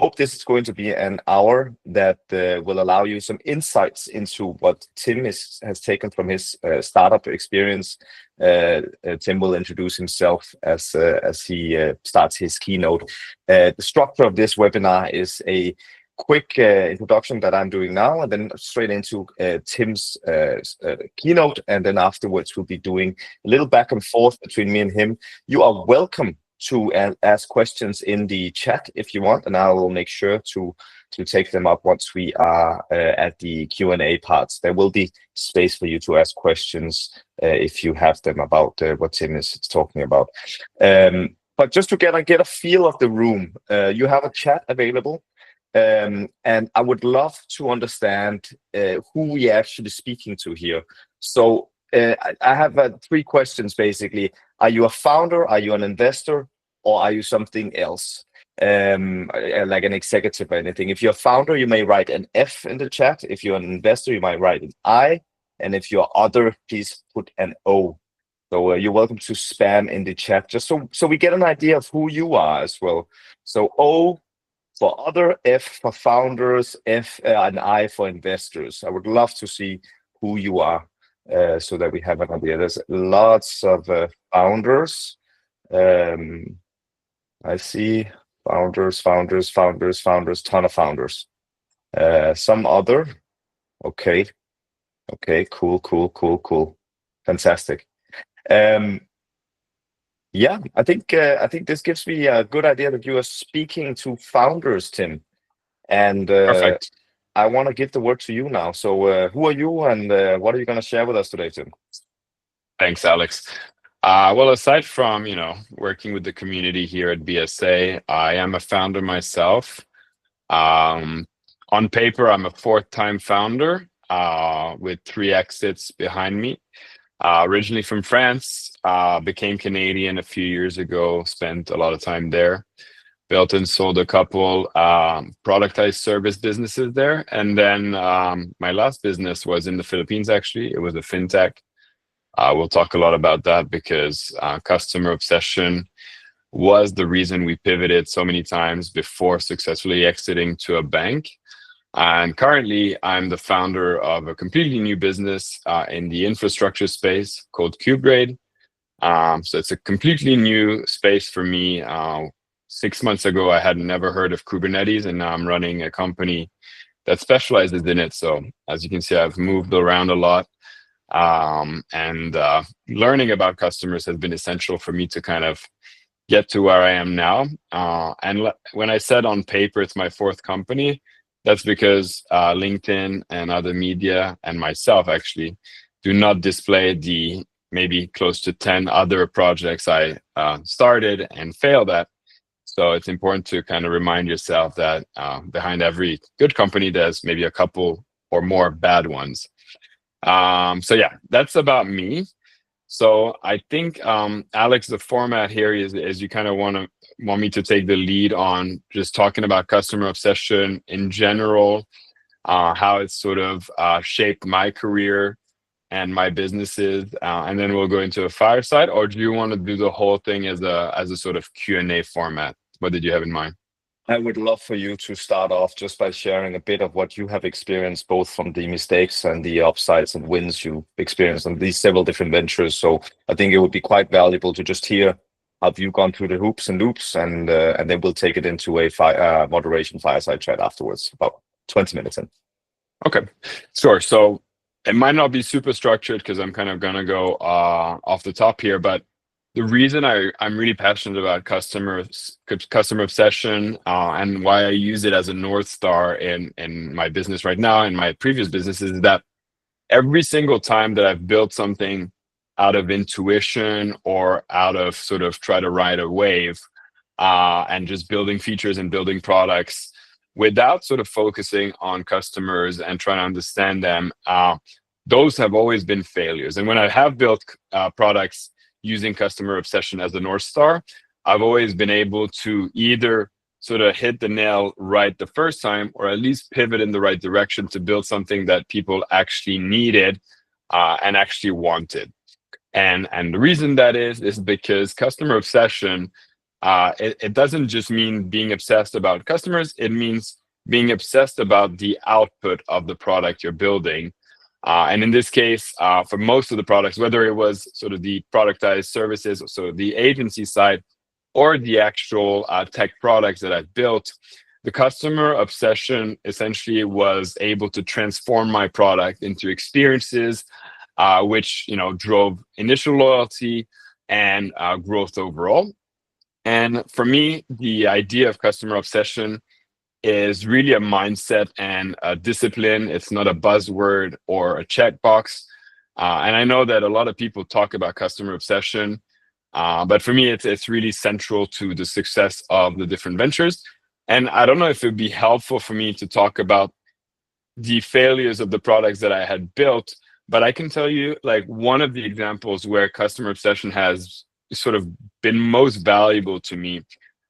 hope this is going to be an hour that will allow you some insights into what Tim has taken from his startup experience. Tim will introduce himself as he starts his keynote. The structure of this webinar is a quick introduction that I'm doing now, and then straight into Tim's keynote, and then afterwards we'll be doing a little back and forth between me and him. You are welcome to ask questions in the chat if you want, and I will make sure to take them up once we are at the Q&A parts. There will be space for you to ask questions if you have them about what Tim is talking about. But just to get a feel of the room, you have a chat available, and I would love to understand who we are actually speaking to here. So I have 3 questions basically. Are you a founder? Are you an investor? Or are you something else, like an executive or anything? If you're a founder, you may write an F in the chat. If you're an investor, you might write an I. And if you're other, please put an O. So you're welcome to spam in the chat, just so we get an idea of who you are as well. So O for other, F for founders, F and I for investors. I would love to see who you are. So that we have an idea. There's lots of founders. I see founders, ton of founders. Some other. Okay, cool. Fantastic. Yeah, I think this gives me a good idea that you are speaking to founders, Tim. And Perfect. I want to give the word to you now. So who are you, and what are you going to share with us today, Tim? Thanks, Alex. Well, aside from, working with the community here at BSA, I am a founder myself. On paper, I'm a 4th-time founder with 3 exits behind me. Originally from France, became Canadian a few years ago, spent a lot of time there. Built and sold a couple productized service businesses there. And then my last business was in the Philippines, actually. It was a fintech. We'll talk a lot about that because customer obsession was the reason we pivoted so many times before successfully exiting to a bank. And currently, I'm the founder of a completely new business in the infrastructure space called CubeGrade. So it's a completely new space for me. 6 months ago, I had never heard of Kubernetes, and now I'm running a company that specializes in it. So as you can see, I've moved around a lot, and learning about customers has been essential for me to kind of get to where I am now. And when I said on paper it's my 4th company, that's because LinkedIn and other media and myself actually do not display the maybe close to 10 other projects I started and failed at. So it's important to kind of remind yourself that behind every good company, there's maybe a couple or more bad ones. So yeah, that's about me. So I think, Alex, the format here is you kind of want me to take the lead on just talking about customer obsession in general, how it's sort of shaped my career and my businesses, and then we'll go into a fireside. Or do you want to do the whole thing as a sort of Q&A format? What did you have in mind? I would love for you to start off just by sharing a bit of what you have experienced, both from the mistakes and the upsides and wins you experienced on these several different ventures. So I think it would be quite valuable to just hear how you've gone through the hoops and loops, and then we'll take it into a moderation fireside chat afterwards, about 20 minutes in. Okay, sure. So it might not be super structured because I'm kind of going to go off the top here, but the reason I'm really passionate about customer obsession and why I use it as a North Star in my business right now and my previous businesses is that every single time that I've built something out of intuition or out of sort of try to ride a wave and just building features and building products without sort of focusing on customers and trying to understand them, those have always been failures. And when I have built products using customer obsession as the North Star, I've always been able to either sort of hit the nail right the first time, or at least pivot in the right direction to build something that people actually needed and actually wanted. And the reason that is because customer obsession It doesn't just mean being obsessed about customers. It means being obsessed about the output of the product you're building. And in this case, for most of the products, whether it was sort of the productized services, so the agency side, or the actual tech products that I've built, the customer obsession essentially was able to transform my product into experiences, which drove initial loyalty and growth overall. And for me, the idea of customer obsession is really a mindset and a discipline. It's not a buzzword or a checkbox. And I know that a lot of people talk about customer obsession, but for me, it's really central to the success of the different ventures. And I don't know if it would be helpful for me to talk about the failures of the products that I had built, but I can tell you, like, one of the examples where customer obsession has sort of been most valuable to me,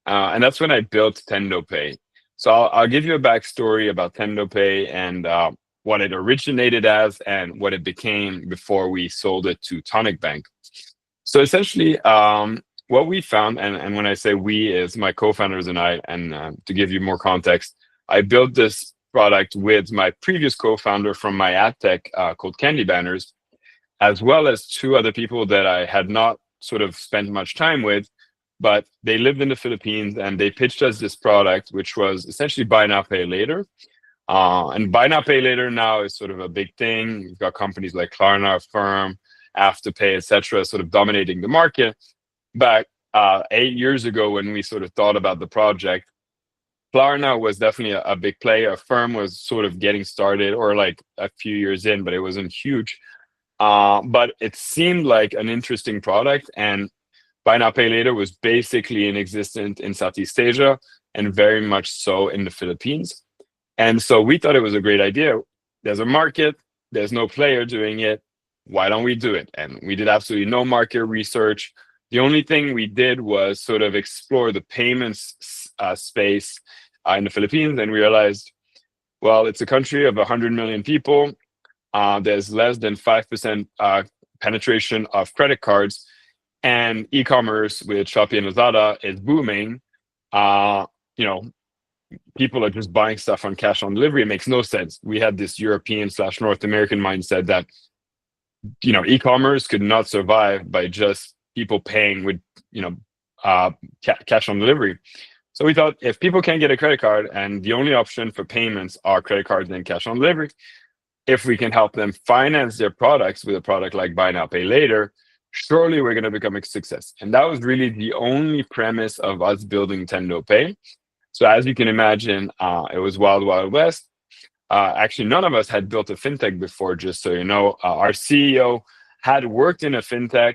and that's when I built TendoPay. So I'll give you a backstory about TendoPay and what it originated as and what it became before we sold it to Tonic Bank. So essentially, what we found, and when I say we, is my co-founders and I, and to give you more context, I built this product with my previous co-founder from my ad tech called Candy Banners, as well as two other people that I had not sort of spent much time with, but they lived in the Philippines and they pitched us this product, which was essentially buy now, pay later. And buy now, pay later now is sort of a big thing. You've got companies like Klarna, Affirm, Afterpay, etc., sort of dominating the market. But 8 years ago, when we sort of thought about the project, Klarna was definitely a big player. Affirm was sort of getting started, or like a few years in, but it wasn't huge. But it seemed like an interesting product, and buy now, pay later was basically inexistent in Southeast Asia and very much so in the Philippines. And so we thought it was a great idea. There's a market, there's no player doing it. Why don't we do it? And we did absolutely no market research. The only thing we did was sort of explore the payments space in the Philippines, and we realized, well, it's a country of 100 million people. There's less than 5% penetration of credit cards, and e-commerce with Shopee and Lazada is booming. People are just buying stuff on cash on delivery. It makes no sense. We had this European/North American mindset that e-commerce could not survive by just people paying with cash on delivery. So we thought, if people can't get a credit card and the only option for payments are credit cards and cash on delivery, if we can help them finance their products with a product like buy now, pay later, surely we're going to become a success. And that was really the only premise of us building TendoPay. So as you can imagine, it was wild, wild west. Actually, none of us had built a fintech before, just so you know. Our CEO had worked in a fintech.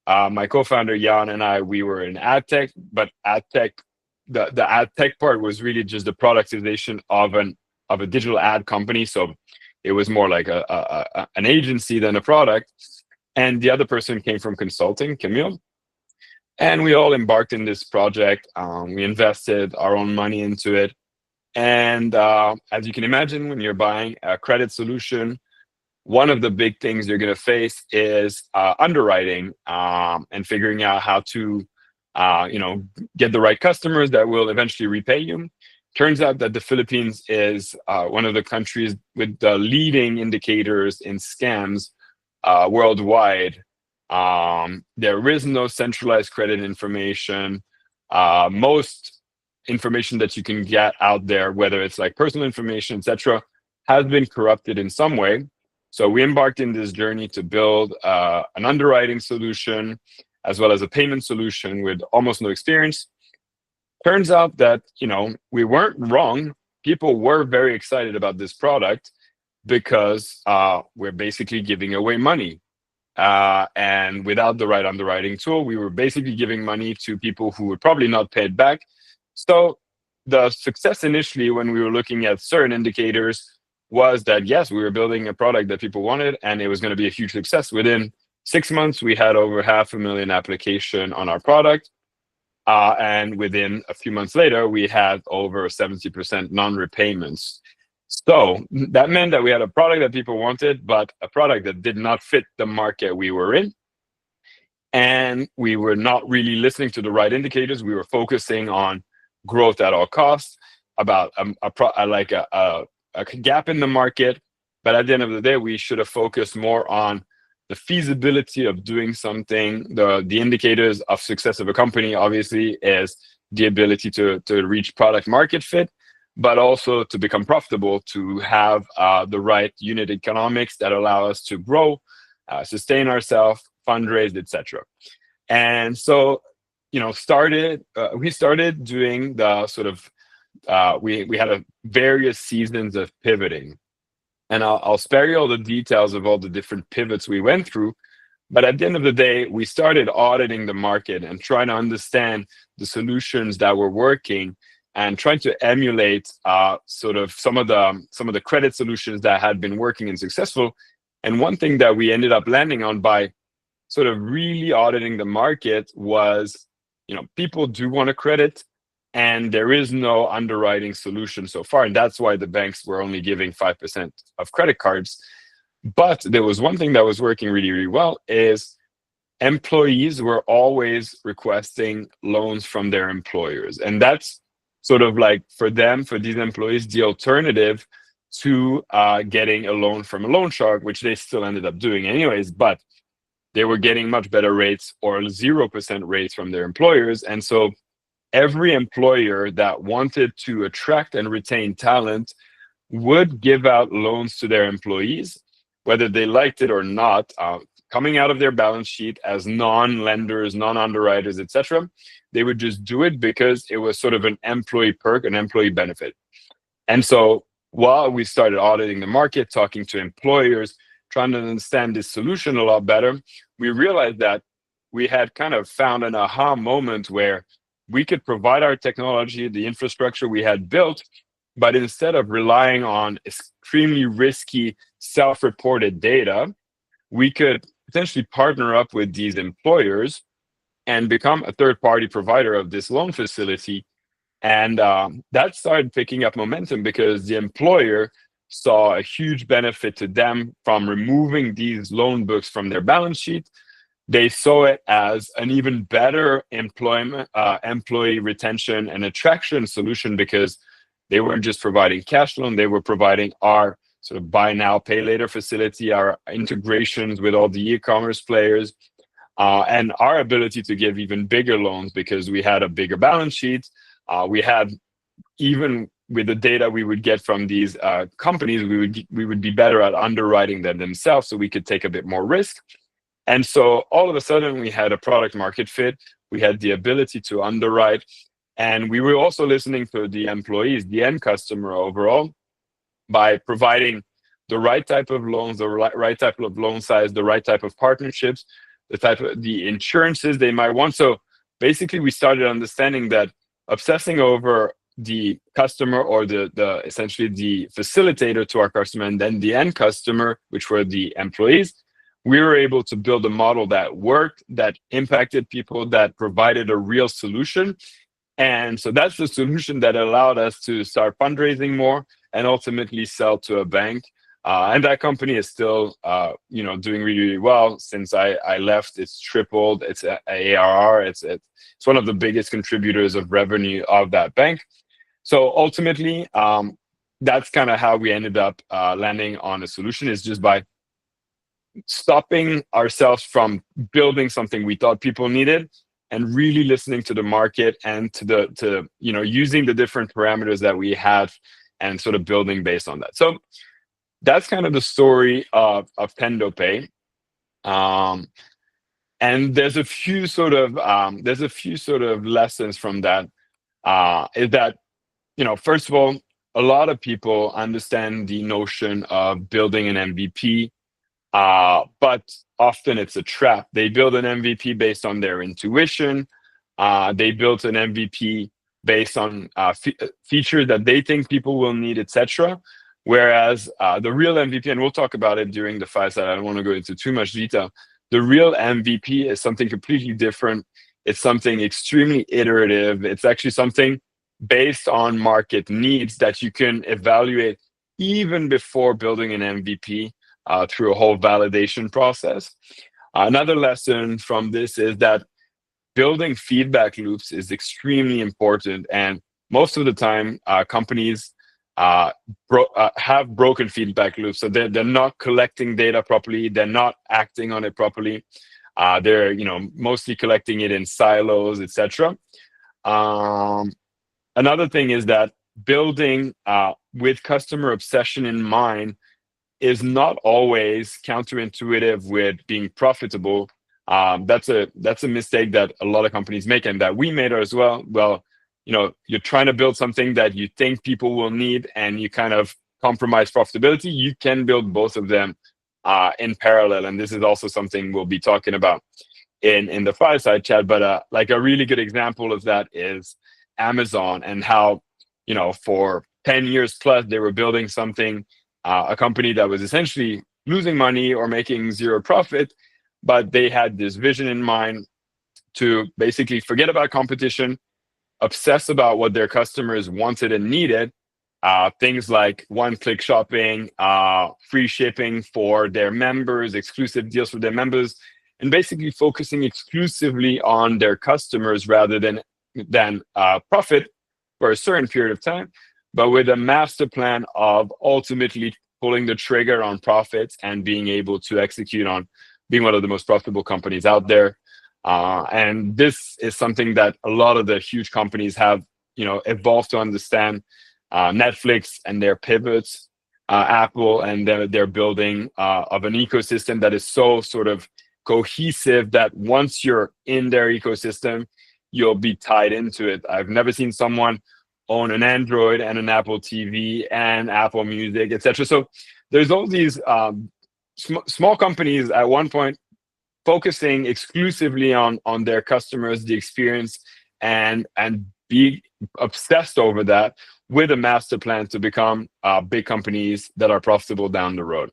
My co-founder, Jan, and I, we were in ad tech, but ad tech, the ad tech part was really just the productization of a digital ad company. So it was more like an agency than a product. And the other person came from consulting, Camille. And we all embarked in this project. We invested our own money into it. And as you can imagine, when you're buying a credit solution, one of the big things you're going to face is underwriting and figuring out how to get the right customers that will eventually repay you. Turns out that the Philippines is one of the countries with the leading indicators in scams worldwide. There is no centralized credit information. Most information that you can get out there, whether it's like personal information, etc., has been corrupted in some way. So we embarked in this journey to build an underwriting solution as well as a payment solution with almost no experience. Turns out that we weren't wrong. People were very excited about this product because we're basically giving away money. And without the right underwriting tool, we were basically giving money to people who would probably not pay it back. So the success initially, when we were looking at certain indicators, was that, yes, we were building a product that people wanted, and it was going to be a huge success. Within 6 months, we had over 500,000 applications on our product. And within a few months later, we had over 70% non-repayments. So that meant that we had a product that people wanted, but a product that did not fit the market we were in. and we were not really listening to the right indicators. We were focusing on growth at all costs, about a gap in the market. But at the end of the day, we should have focused more on the feasibility of doing something. The indicators of success of a company, obviously, is the ability to reach product market fit, but also to become profitable, to have the right unit economics that allow us to grow, sustain ourselves, fundraise, etc. And so, we started doing the sort of we had a various seasons of pivoting, and I'll spare you all the details of all the different pivots we went through. But at the end of the day, we started auditing the market and trying to understand the solutions that were working, and trying to emulate sort of some of the credit solutions that had been working and successful. And one thing that we ended up landing on by sort of really auditing the market was, people do want a credit, and there is no underwriting solution so far. And that's why the banks were only giving 5% of credit cards. But there was one thing that was working really, really well, is employees were always requesting loans from their employers. And that's sort of like, for these employees, the alternative to getting a loan from a loan shark, which they still ended up doing anyways. But they were getting much better rates, or 0% rates, from their employers. And so every employer that wanted to attract and retain talent would give out loans to their employees, whether they liked it or not, coming out of their balance sheet as non-lenders, non-underwriters, etc. They would just do it because it was sort of an employee perk, an employee benefit. And so while we started auditing the market, talking to employers, trying to understand this solution a lot better, we realized that we had kind of found an aha moment where we could provide our technology, the infrastructure we had built, but instead of relying on extremely risky self-reported data, we could potentially partner up with these employers and become a third-party provider of this loan facility. And that started picking up momentum, because the employer saw a huge benefit to them from removing these loan books from their balance sheet. They saw it as an even better employee retention and attraction solution, because they weren't just providing cash loan, they were providing our sort of buy now, pay later facility, our integrations with all the e-commerce players, and our ability to give even bigger loans, because we had a bigger balance sheet. We had, even with the data we would get from these companies, we would be better at underwriting them themselves, so we could take a bit more risk. And so all of a sudden, we had a product market fit. We had the ability to underwrite, and we were also listening to the employees, the end customer overall, by providing the right type of loans, the right type of loan size, the right type of partnerships, the insurances they might want. So basically, we started understanding that obsessing over the customer, or the essentially the facilitator to our customer, and then the end customer, which were the employees, we were able to build a model that worked, that impacted people, that provided a real solution. And so that's the solution that allowed us to start fundraising more and ultimately sell to a bank. And that company is still, doing really, really well. Since I left, it's tripled its ARR. It's one of the biggest contributors of revenue of that bank. So ultimately, that's kind of how we ended up landing on a solution, is just by stopping ourselves from building something we thought people needed, and really listening to the market, and to using the different parameters that we had, and sort of building based on that. So that's kind of the story of PendoPay. And there's a few sort of lessons from that. Is that, first of all, a lot of people understand the notion of building an MVP, but often it's a trap. They build an MVP based on their intuition. They built an MVP based on features that they think people will need, etc. Whereas the real MVP, and we'll talk about it during the fireside, I don't want to go into too much detail. The real MVP is something completely different. It's something extremely iterative. It's actually something based on market needs that you can evaluate even before building an MVP, through a whole validation process. Another lesson from this is that building feedback loops is extremely important. And most of the time, companies have broken feedback loops. So they're not collecting data properly. They're not acting on it properly. They're mostly collecting it in silos, etc. Um, Another thing is that building with customer obsession in mind is not always counterintuitive with being profitable. That's a mistake that a lot of companies make, and that we made as well. Well, you're trying to build something that you think people will need, and you kind of compromise profitability. You can build both of them in parallel, and this is also something we'll be talking about in the fireside chat. But like a really good example of that is Amazon, and how for 10 years plus they were building something, a company that was essentially losing money or making zero profit, but they had this vision in mind to basically forget about competition, obsess about what their customers wanted and needed. Things like one-click shopping, free shipping for their members, exclusive deals for their members, and basically focusing exclusively on their customers rather than profit for a certain period of time, but with a master plan of ultimately pulling the trigger on profits and being able to execute on being one of the most profitable companies out there. And this is something that a lot of the huge companies have, evolved to understand. Netflix and their pivots, Apple and their building of an ecosystem that is so sort of cohesive that once you're in their ecosystem, you'll be tied into it. I've never seen someone own an Android and an Apple TV and Apple Music, etc. So there's all these small companies at one point focusing exclusively on their customers, the experience, and be obsessed over that, with a master plan to become big companies that are profitable down the road.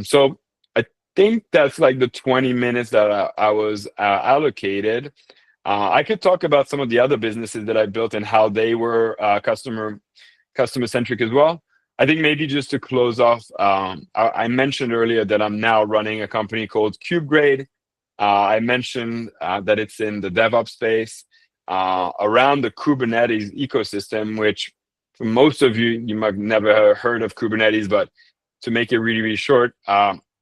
So I think that's like the 20 minutes that I was allocated. I could talk about some of the other businesses that I built and how they were customer centric as well. I think maybe just to close off, I mentioned earlier that I'm now running a company called CubeGrade. I mentioned that it's in the DevOps space, around the Kubernetes ecosystem, which for most of you, you might have never heard of Kubernetes, but to make it really, really short,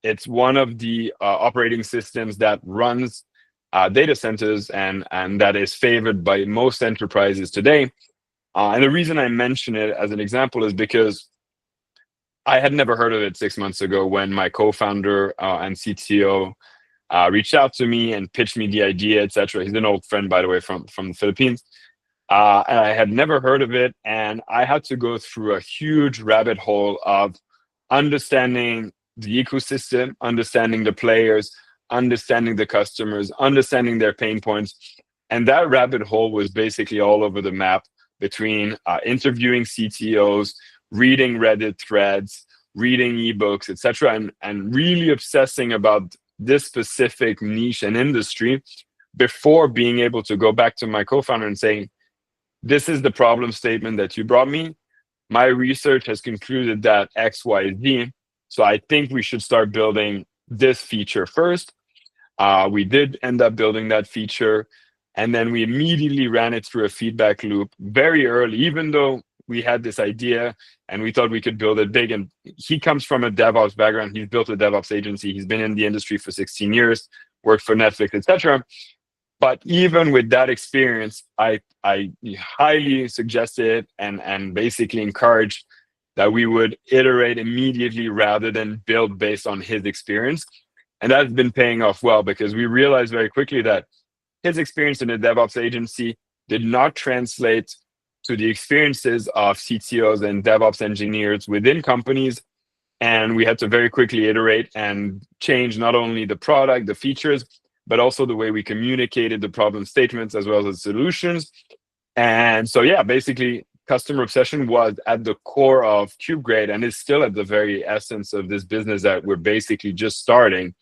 it's one of the operating systems that runs data centers, and that is favored by most enterprises today. And the reason I mention it as an example is because I had never heard of it 6 months ago when my co-founder and CTO reached out to me and pitched me the idea, etc. He's an old friend, by the way, from the Philippines. And I had never heard of it, and I had to go through a huge rabbit hole of understanding the ecosystem, understanding the players, understanding the customers, understanding their pain points. And that rabbit hole was basically all over the map, between interviewing CTOs, reading Reddit threads, reading ebooks, etc., and really obsessing about this specific niche and industry before being able to go back to my co-founder and saying, this is the problem statement that you brought me. My research has concluded that X, Y, Z. So I think we should start building this feature first. We did end up building that feature, and then we immediately ran it through a feedback loop very early, even though we had this idea and we thought we could build it big. And he comes from a DevOps background. He's built a DevOps agency. He's been in the industry for 16 years, worked for Netflix, etc. But even with that experience, I highly suggested and basically encouraged that we would iterate immediately rather than build based on his experience. And that's been paying off well, because we realized very quickly that his experience in a DevOps agency did not translate to the experiences of CTOs and DevOps engineers within companies. And we had to very quickly iterate and change not only the product, the features, but also the way we communicated the problem statements as well as the solutions. And so, yeah, basically, customer obsession was at the core of CubeGrade, and is still at the very essence of this business that we're basically just starting.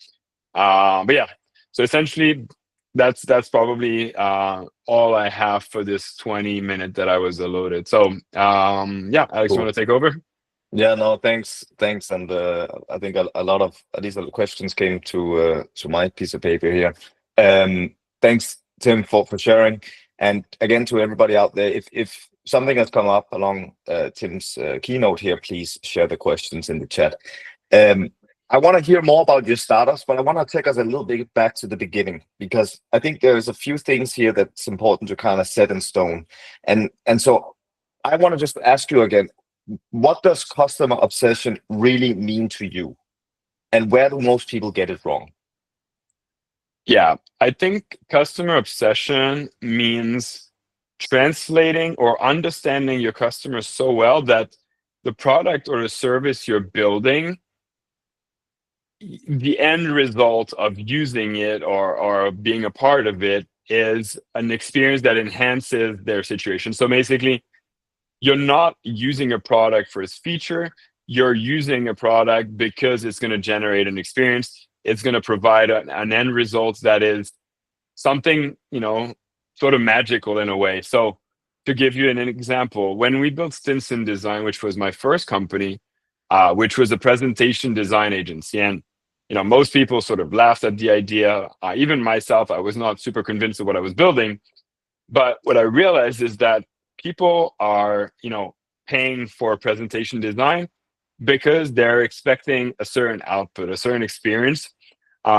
But yeah, so essentially, that's probably all I have for this 20 minute that I was allotted. So yeah, Alex, Cool. you want to take over? Yeah, no, thanks, and I think a lot of these questions came to my piece of paper here. Thanks, Tim, for sharing, and again to everybody out there, if something has come up along Tim's keynote here, please share the questions in the chat. Um, I want to hear more about your startups, but I want to take us a little bit back to the beginning because I think there's a few things here that's important to kind of set in stone, and so I want to just ask you again, what does customer obsession really mean to you? And where do most people get it wrong? Yeah, I think customer obsession means translating or understanding your customers so well that the product or the service you're building, the end result of using it or being a part of it is an experience that enhances their situation. So basically, you're not using a product for its feature, you're using a product because it's going to generate an experience. It's going to provide an end result that is something, sort of magical in a way. So to give you an example, when we built Stinson Design, which was my first company, which was a presentation design agency, and most people sort of laughed at the idea. Even myself, I was not super convinced of what I was building. But what I realized is that people are, paying for presentation design because they're expecting a certain output, a certain experience.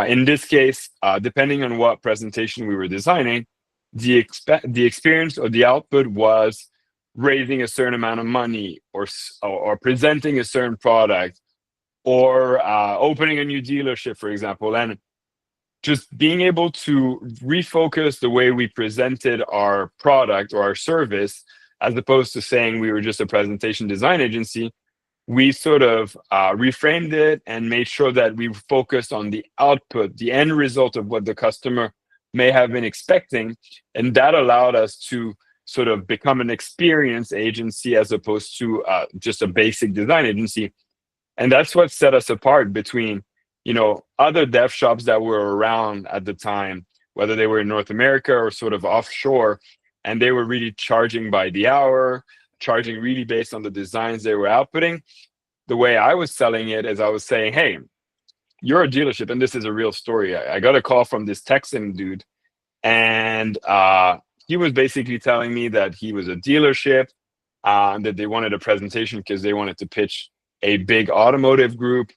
In this case, depending on what presentation we were designing, the experience or the output was raising a certain amount of money or presenting a certain product or opening a new dealership, for example. And just being able to refocus the way we presented our product or our service, as opposed to saying we were just a presentation design agency, we sort of reframed it and made sure that we focused on the output, the end result of what the customer may have been expecting. And that allowed us to sort of become an experience agency as opposed to just a basic design agency. And that's what set us apart between, other dev shops that were around at the time, whether they were in North America or sort of offshore, and they were really charging by the hour, charging really based on the designs they were outputting. The way I was selling it is I was saying, hey, you're a dealership, and this is a real story. I got a call from this Texan dude, and he was basically telling me that he was a dealership, and that they wanted a presentation because they wanted to pitch a big automotive group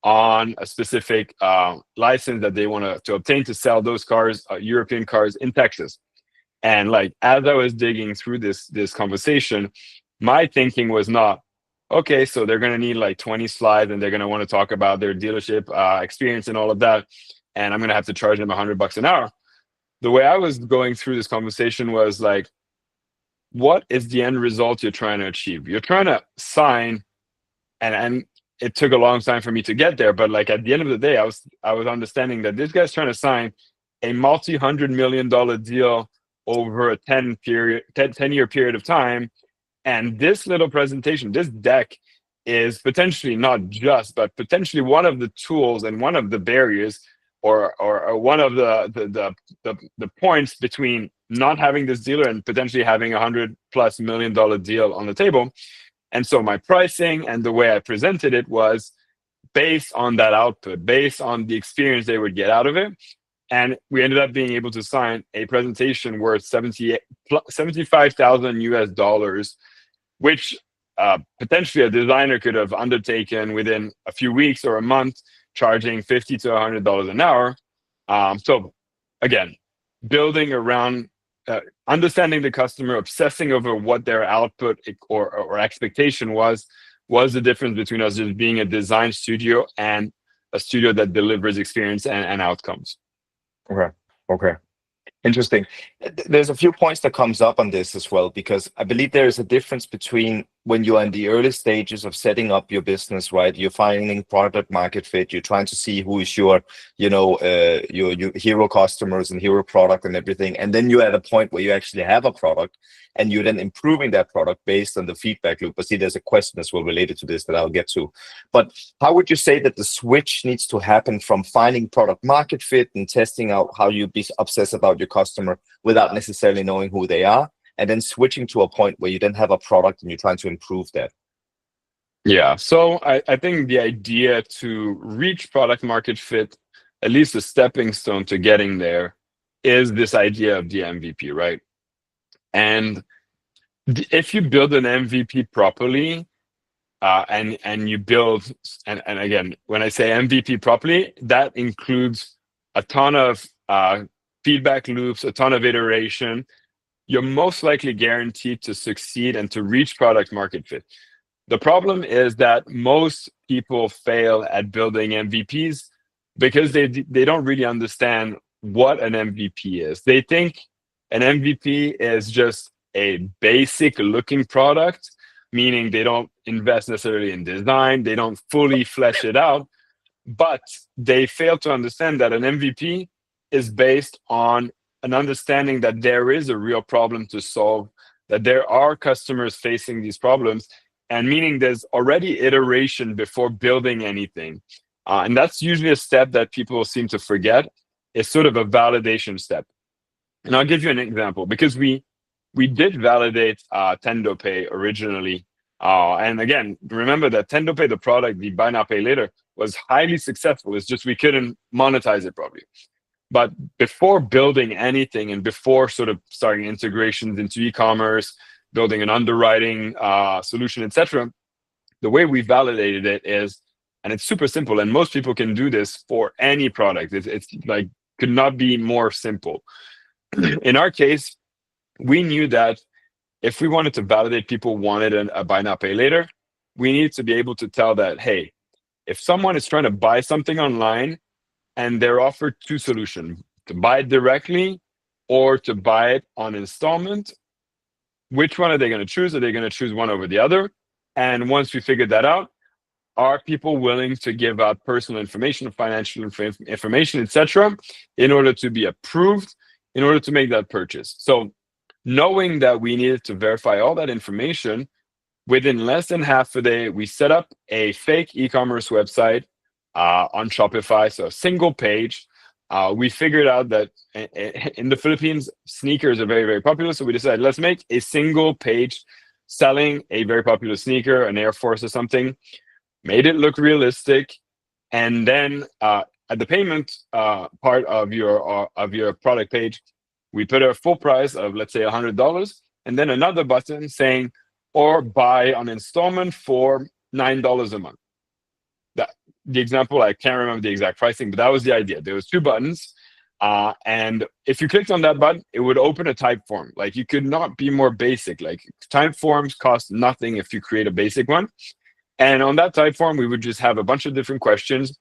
on a specific license that they want to obtain to sell those cars, European cars in Texas. And like as I was digging through this conversation, my thinking was not, okay, so they're gonna need like 20 slides and they're gonna want to talk about their dealership experience and all of that, and I'm gonna have to charge them $100 an hour. The way I was going through this conversation was like, what is the end result you're trying to achieve? You're trying to sign, and it took a long time for me to get there, but like at the end of the day, I was understanding that this guy's trying to sign a multi-$100 million deal over a 10-year period of time. And this little presentation, this deck, is potentially not just, but potentially one of the tools and one of the barriers, or one of the points between not having this dealer and potentially having $100+ million deal on the table. And so my pricing and the way I presented it was based on that output, based on the experience they would get out of it. And we ended up being able to sign a presentation worth 75,000 US dollars, which potentially a designer could have undertaken within a few weeks or a month, charging $50 to $100 an hour. So again, building around understanding the customer, obsessing over what their output or expectation was the difference between us just being a design studio and a studio that delivers experience and outcomes. Okay. Okay. Interesting. There's a few points that comes up on this as well, because I believe there is a difference between when you are in the early stages of setting up your business, right? You're finding product market fit. You're trying to see who is your hero customers and hero product and everything. And then you're at a point where you actually have a product and you're then improving that product based on the feedback loop. But see, there's a question as well related to this that I'll get to. But how would you say that the switch needs to happen from finding product market fit and testing out how you be obsessed about your customer without necessarily knowing who they are, and then switching to a point where you then have a product and you're trying to improve that? Yeah. So I think the idea to reach product market fit, at least a stepping stone to getting there, is this idea of the MVP, right? And if you build an MVP properly, and you build, and again, when I say MVP properly, that includes a ton of feedback loops, a ton of iteration. You're most likely guaranteed to succeed and to reach product market fit. The problem is that most people fail at building MVPs because they don't really understand what an MVP is. They think an MVP is just a basic looking product, meaning they don't invest necessarily in design, they don't fully flesh it out, but they fail to understand that an MVP is based on an understanding that there is a real problem to solve, that there are customers facing these problems, and meaning there's already iteration before building anything. And that's usually a step that people seem to forget. It's sort of a validation step. And I'll give you an example because we did validate TendoPay originally. And again, remember that TendoPay, the product, the buy now pay later, was highly successful. It's just we couldn't monetize it properly. But before building anything and before sort of starting integrations into e-commerce, building an underwriting solution, etc., the way we validated it is, and it's super simple, and most people can do this for any product. It's like could not be more simple. In our case, we knew that if we wanted to validate people wanted a buy now pay later, we needed to be able to tell that, hey, if someone is trying to buy something online and they're offered two solutions, to buy it directly or to buy it on installment, which one are they going to choose? Are they going to choose one over the other? And once we figured that out, are people willing to give out personal information, financial information, etc., in order to be approved, in order to make that purchase? So knowing that we needed to verify all that information, within less than half a day, we set up a fake e-commerce website on Shopify, so a single page. We figured out that in the Philippines, sneakers are very, very popular. So we decided, let's make a single page selling a very popular sneaker, an Air Force or something, made it look realistic. And then at the payment part of your product page, we put a full price of, let's say, $100, and then another button saying, or buy on installment for $9 a month. That the example, I can't remember the exact pricing, but that was the idea. There was two buttons, and if you clicked on that button, it would open a type form. Like, you could not be more basic. Like, type forms cost nothing if you create a basic one. And on that type form, we would just have a bunch of different questions.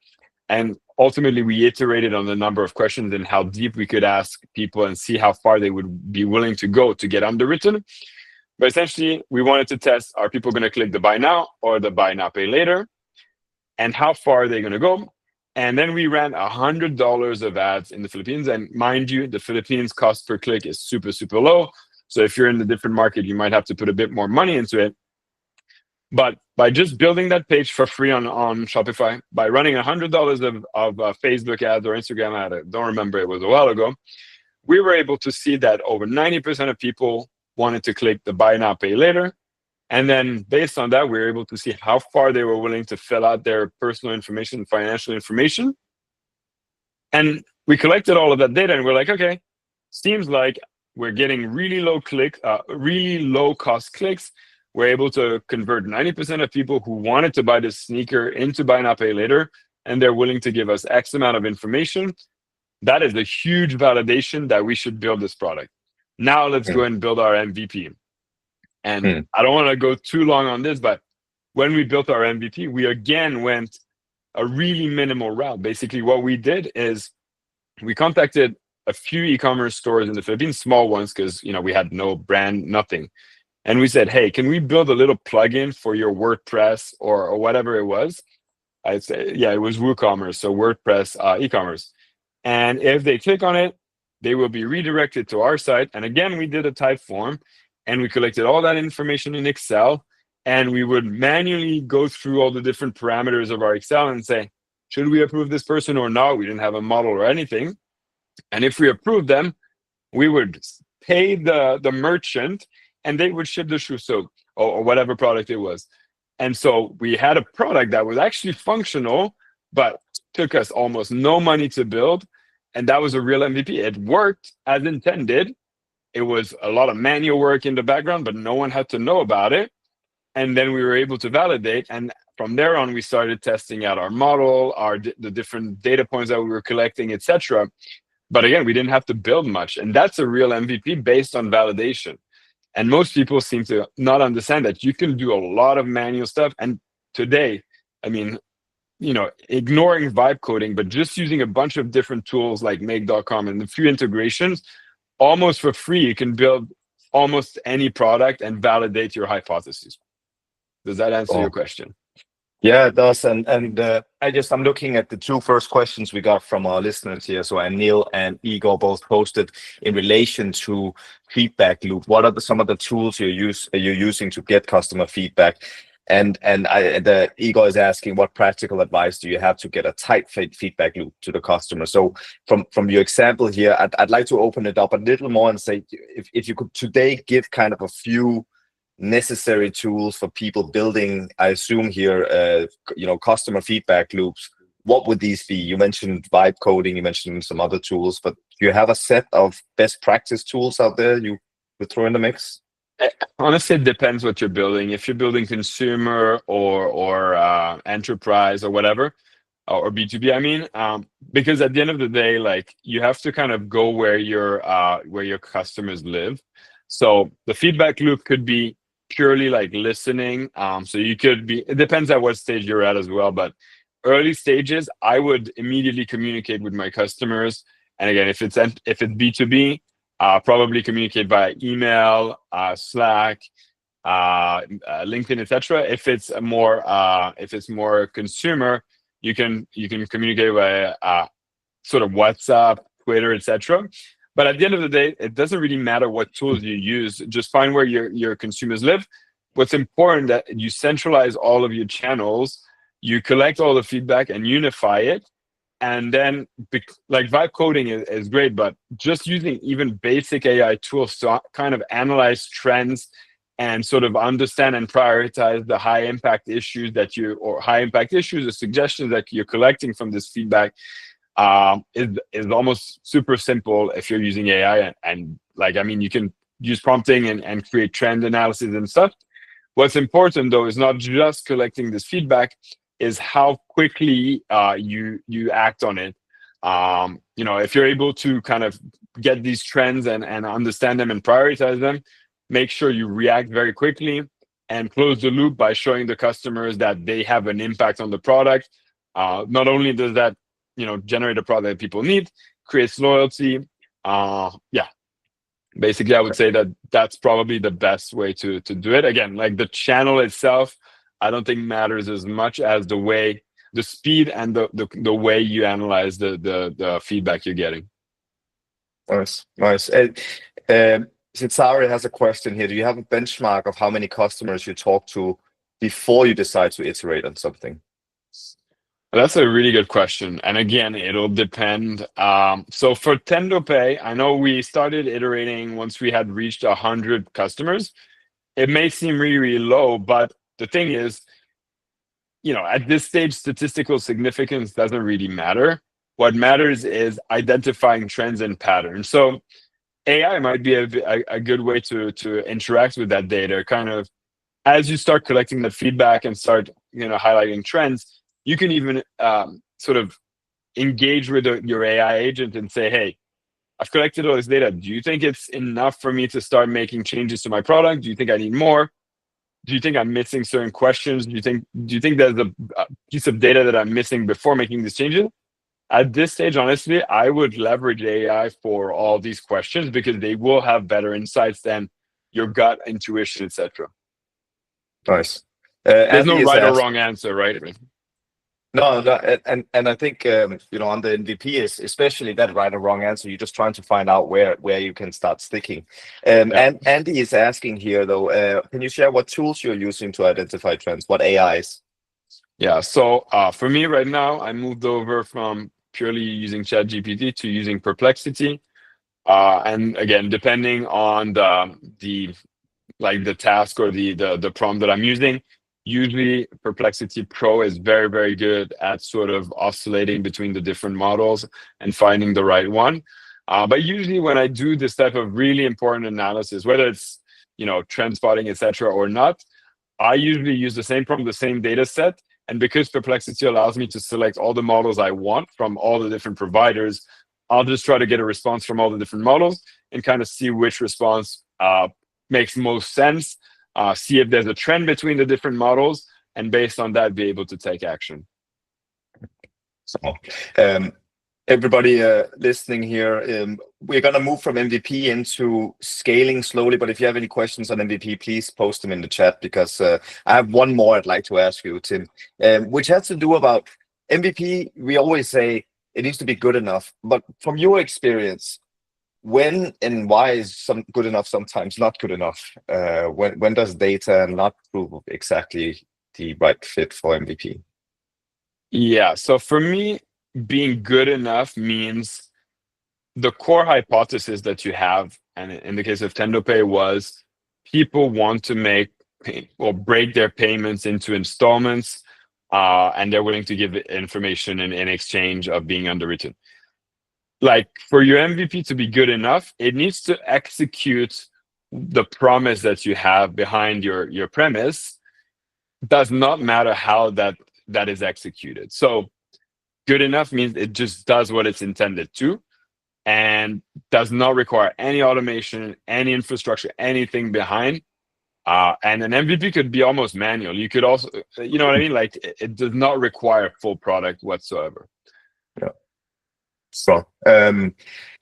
And ultimately, we iterated on the number of questions and how deep we could ask people and see how far they would be willing to go to get underwritten. But essentially, we wanted to test, are people going to click the buy now or the buy now pay later? And how far are they going to go? And then we ran $100 of ads in the Philippines. And mind you, the Philippines cost per click is super, super low. So if you're in a different market, you might have to put a bit more money into it. But by just building that page for free on Shopify, by running $100 of Facebook ads or Instagram ads, I don't remember, it was a while ago, we were able to see that over 90% of people wanted to click the buy now, pay later. And then based on that, we were able to see how far they were willing to fill out their personal information, financial information. And we collected all of that data and we're like, okay, seems like we're getting really low cost clicks. We're able to convert 90% of people who wanted to buy this sneaker into buy now, pay later, and they're willing to give us X amount of information. That is a huge validation that we should build this product. Now let's go and build our MVP. And I don't want to go too long on this, but when we built our MVP, we again went a really minimal route. Basically, what we did is we contacted a few e-commerce stores in the Philippines, small ones, because we had no brand, nothing. And we said, hey, can we build a little plugin for your WordPress or whatever it was? I'd say, yeah, it was WooCommerce, so WordPress e-commerce. And if they click on it, they will be redirected to our site. And again, we did a type form and we collected all that information in Excel. And we would manually go through all the different parameters of our Excel and say, should we approve this person or not? We didn't have a model or anything. And if we approved them, we would pay the merchant and they would ship the shoe, so or whatever product it was. And so we had a product that was actually functional, but took us almost no money to build. And that was a real MVP. It worked as intended. It was a lot of manual work in the background, but no one had to know about it. And then we were able to validate. And from there on, we started testing out our model, the different data points that we were collecting, etc. But again, we didn't have to build much. And that's a real MVP based on validation. And most people seem to not understand that you can do a lot of manual stuff. And today, I mean, ignoring vibe coding, but just using a bunch of different tools like make.com and a few integrations, almost for free, you can build almost any product and validate your hypotheses. Does that answer your question? Yeah, it does. And I'm looking at the two first questions we got from our listeners here. So Neil and Igor both posted in relation to feedback loop. What are some of the tools you're using to get customer feedback? And Igor is asking, what practical advice do you have to get a tight feedback loop to the customer? So from your example here, I'd like to open it up a little more and say, if you could today give kind of a few necessary tools for people building, I assume here, customer feedback loops, what would these be? You mentioned vibe coding, you mentioned some other tools, but do you have a set of best practice tools out there you would throw in the mix? Honestly, it depends what you're building. If you're building consumer or enterprise or whatever, or B2B, I mean, because at the end of the day, like, you have to kind of go where your customers live. So the feedback loop could be purely like listening. So it depends at what stage you're at as well. But early stages, I would immediately communicate with my customers. And again, if it's B2B, probably communicate via email, Slack, LinkedIn, etc. If it's more consumer, you can communicate via sort of WhatsApp, Twitter, etc. But at the end of the day, it doesn't really matter what tools you use. Just find where your consumers live. What's important that you centralize all of your channels, you collect all the feedback and unify it. And then, like, vibe coding is great, but just using even basic AI tools to kind of analyze trends and sort of understand and prioritize the high impact issues or suggestions that you're collecting from this feedback is almost super simple if you're using AI. And like, I mean, you can use prompting and create trend analysis and stuff. What's important though is not just collecting this feedback, is how quickly you act on it. If you're able to kind of get these trends and understand them and prioritize them, make sure you react very quickly and close the loop by showing the customers that they have an impact on the product. Not only does that generate a product that people need, creates loyalty. Basically, I would say that that's probably the best way to do it. Again, like, the channel itself, I don't think matters as much as the speed and the way you analyze the feedback you're getting. Nice. Cesare has a question here. Do you have a benchmark of how many customers you talk to before you decide to iterate on something? That's a really good question. And again, it'll depend. So for TendoPay, I know we started iterating once we had reached 100 customers. It may seem really, really low, but the thing is, at this stage, statistical significance doesn't really matter. What matters is identifying trends and patterns. So AI might be a good way to interact with that data. Kind of as you start collecting the feedback and start highlighting trends, you can even sort of engage with your AI agent and say, hey, I've collected all this data. Do you think it's enough for me to start making changes to my product? Do you think I need more? Do you think I'm missing certain questions? Do you think there's a piece of data that I'm missing before making these changes? At this stage, honestly, I would leverage AI for all these questions because they will have better insights than your gut intuition, etc. Nice. There's no right or wrong answer, right? No, and I think on the MVP is especially that right or wrong answer. You're just trying to find out where you can start sticking. And Andy is asking here though, can you share what tools you're using to identify trends? What AIs? Yeah. So for me right now, I moved over from purely using ChatGPT to using Perplexity. And again, depending on the task or the prompt that I'm using, Usually Perplexity Pro is very, very good at sort of oscillating between the different models and finding the right one. But usually when I do this type of really important analysis, whether it's, trend spotting, etc., or not, I usually use the same data set. And because Perplexity allows me to select all the models I want from all the different providers, I'll just try to get a response from all the different models and kind of see which response makes most sense, see if there's a trend between the different models, and based on that, be able to take action. So, everybody listening here, we're going to move from MVP into scaling slowly. But if you have any questions on MVP, please post them in the chat, because I have one more I'd like to ask you, Tim, which has to do about MVP. We always say it needs to be good enough. But from your experience, when and why is some good enough sometimes not good enough? When does data not prove exactly the right fit for MVP? Yeah, so for me, being good enough means the core hypothesis that you have, and in the case of TendoPay, was people want to make or break their payments into installments, and they're willing to give information in exchange of being underwritten. Like, for your MVP to be good enough, it needs to execute the promise that you have behind your premise. Does not matter how that is executed. So good enough means it just does what it's intended to, and does not require any automation, any infrastructure, anything behind. And an MVP could be almost manual. You could also, you know what I mean? Like, it does not require full product whatsoever. Yeah. So, I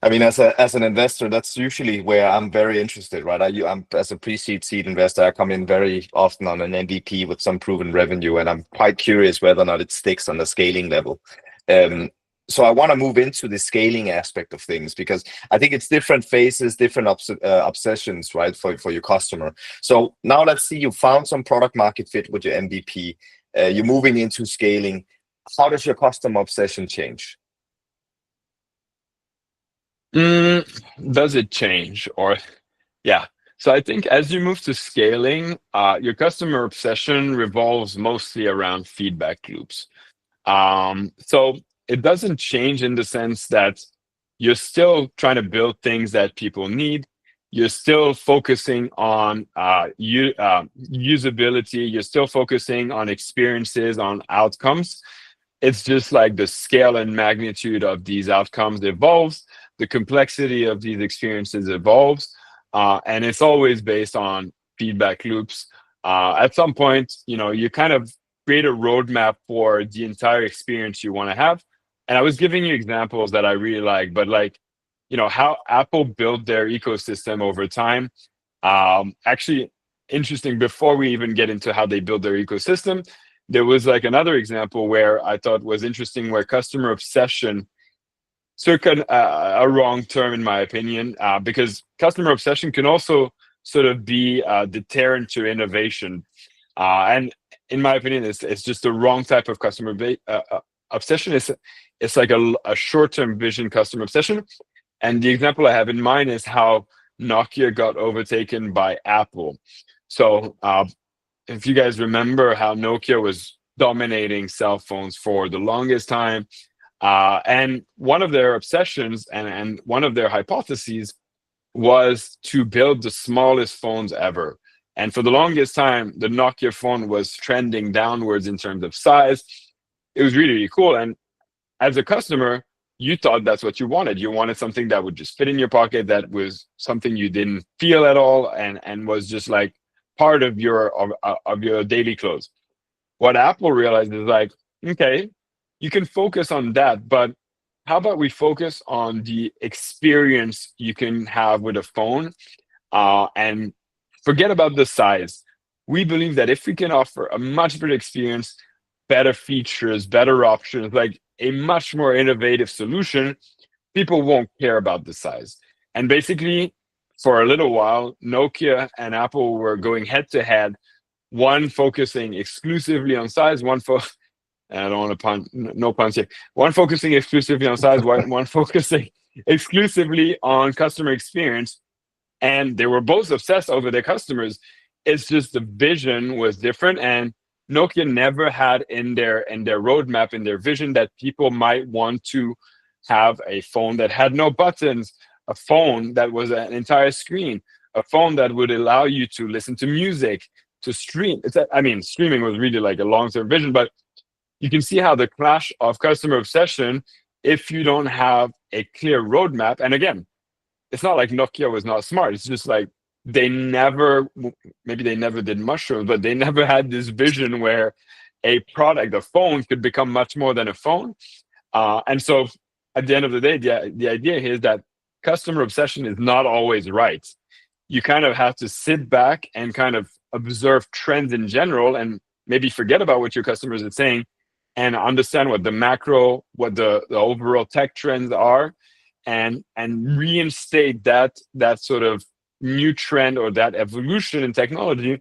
mean, as an investor, that's usually where I'm very interested, right? I'm as a pre-seed seed investor, I come in very often on an MVP with some proven revenue, and I'm quite curious whether or not it sticks on the scaling level. So I want to move into the scaling aspect of things, because I think it's different phases, different obsessions, right, for your customer. So now let's see, you found some product market fit with your MVP. You're moving into scaling. How does your customer obsession change? Does it change? Or yeah. So I think as you move to scaling, your customer obsession revolves mostly around feedback loops. So it doesn't change in the sense that you're still trying to build things that people need. You're still focusing on usability. You're still focusing on experiences, on outcomes. It's just like the scale and magnitude of these outcomes evolves, the complexity of these experiences evolves, and it's always based on feedback loops. At some point, you kind of create a roadmap for the entire experience you want to have. And I was giving you examples that I really like, but like, how Apple built their ecosystem over time. Actually, interesting, before we even get into how they build their ecosystem, there was like another example where I thought was interesting, where customer obsession took a wrong term, in my opinion, because customer obsession can also sort of be a deterrent to innovation. And in my opinion, it's just the wrong type of customer obsession. It's like a short-term vision customer obsession. And the example I have in mind is how Nokia got overtaken by Apple. So if you guys remember how Nokia was dominating cell phones for the longest time, and one of their obsessions and one of their hypotheses was to build the smallest phones ever. And for the longest time, the Nokia phone was trending downwards in terms of size. It was really, really cool. And as a customer, you thought that's what you wanted. You wanted something that would just fit in your pocket, that was something you didn't feel at all, and was just like part of your daily clothes. What Apple realized is like, okay, you can focus on that, but how about we focus on the experience you can have with a phone, and forget about the size. We believe that if we can offer a much better experience, better features, better options, like a much more innovative solution, people won't care about the size. And basically, for a little while, Nokia and Apple were going head to head, one focusing exclusively on size, I don't want to pun, no puns here. One focusing exclusively on size, one focusing exclusively on customer experience. And they were both obsessed over their customers. It's just the vision was different. And Nokia never had in their roadmap, in their vision, that people might want to have a phone that had no buttons, a phone that was an entire screen, a phone that would allow you to listen to music, to stream. I mean, streaming was really like a long-term vision, but you can see how the clash of customer obsession, if you don't have a clear roadmap. And again, it's not like Nokia was not smart. It's just like they never, maybe they never did mushrooms, but they never had this vision where a product, a phone, could become much more than a phone. And so at the end of the day, the idea here is that customer obsession is not always right. You kind of have to sit back and kind of observe trends in general, and maybe forget about what your customers are saying, and understand what the macro, what the overall tech trends are, and reinstate that sort of new trend or that evolution in technology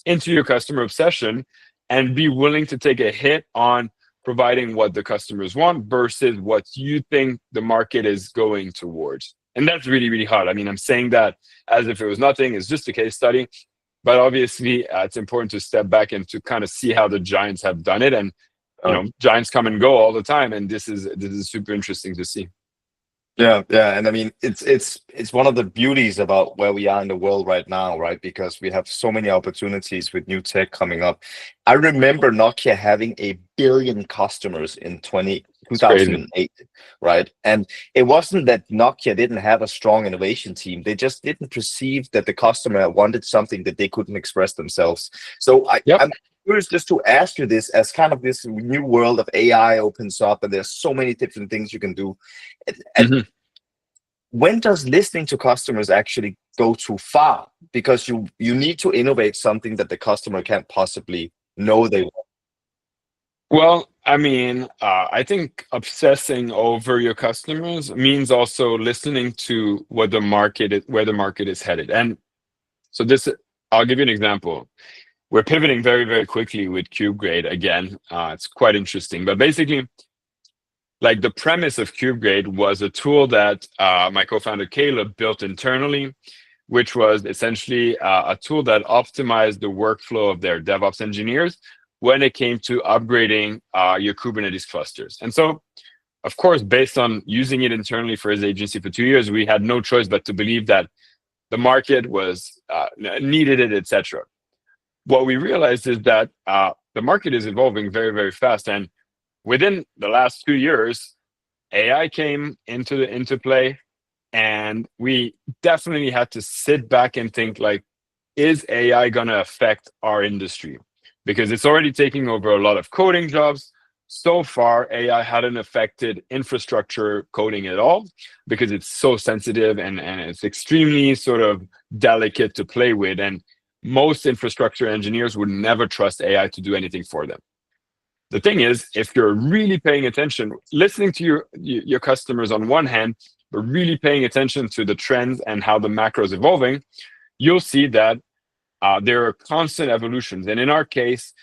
into your customer obsession, and be willing to take a hit on providing what the customers want versus what you think the market is going towards. And that's really, really hard. I mean, I'm saying that as if it was nothing. It's just a case study. But obviously, it's important to step back and to kind of see how the giants have done it. And giants come and go all the time, and this is super interesting to see. Yeah, and I mean, it's one of the beauties about where we are in the world right now, right? Because we have so many opportunities with new tech coming up. I remember Nokia having 1 billion customers in 2008, right? And it wasn't that Nokia didn't have a strong innovation team. They just didn't perceive that the customer wanted something that they couldn't express themselves. So I'm curious just to ask you this, as kind of this new world of AI opens up, and there's so many different things you can do. And when does listening to customers actually go too far? Because you need to innovate something that the customer can't possibly know they want. Well, I mean, I think obsessing over your customers means also listening to what the market is, where the market is headed. And so I'll give you an example. We're pivoting very, very quickly with CubeGrade again. It's quite interesting, but basically, like, the premise of CubeGrade was a tool that my co-founder Caleb built internally, which was essentially a tool that optimized the workflow of their DevOps engineers when it came to upgrading your Kubernetes clusters. And so, of course, based on using it internally for his agency for 2 years, we had no choice but to believe that the market was needed it, etc. What we realized is that the market is evolving very, very fast, and within the last 2 years, AI came into play, and we definitely had to sit back and think, like, is AI going to affect our industry? Because it's already taking over a lot of coding jobs. So far, AI hadn't affected infrastructure coding at all, because it's so sensitive and it's extremely sort of delicate to play with. And most infrastructure engineers would never trust AI to do anything for them. The thing is, if you're really paying attention, listening to your customers on one hand, but really paying attention to the trends and how the macro is evolving, you'll see that there are constant evolutions. And in our case,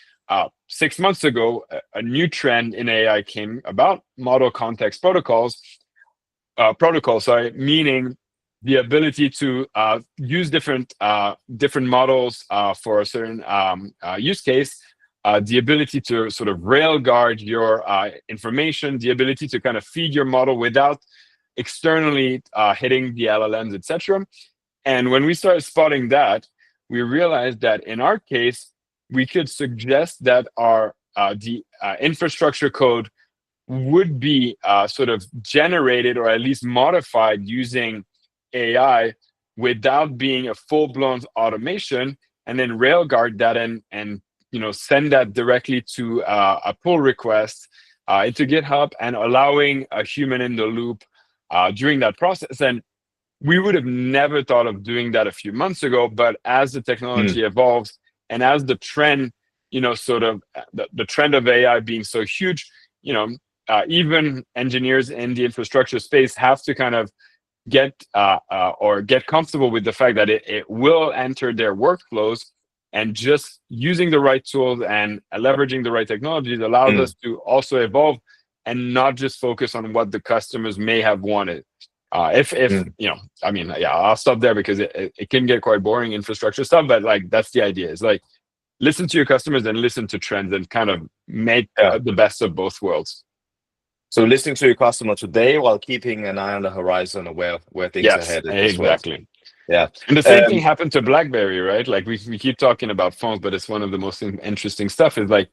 6 months ago, a new trend in AI came about: model context protocols, meaning the ability to use different models for a certain use case, the ability to sort of railguard your information, the ability to kind of feed your model without externally hitting the LLMs, etc. And when we started spotting that, we realized that in our case, we could suggest that the infrastructure code would be sort of generated, or at least modified, using AI without being a full-blown automation, and then railguard that and send that directly to a pull request into GitHub, and allowing a human in the loop during that process. And we would have never thought of doing that a few months ago, but as the technology evolves, and as the trend, sort of the trend of AI being so huge, even engineers in the infrastructure space have to kind of get comfortable with the fact that it will enter their workflows, and just using the right tools and leveraging the right technologies allows us to also evolve and not just focus on what the customers may have wanted. I'll stop there because it can get quite boring, infrastructure stuff, but like, that's the idea. It's like, listen to your customers and listen to trends and kind of make Yeah. the best of both worlds. So listening to your customer today while keeping an eye on the horizon of where things are Yes, headed as well. exactly. Yeah. And the same thing happened to BlackBerry, right? Like we keep talking about phones, but it's one of the most interesting stuff is like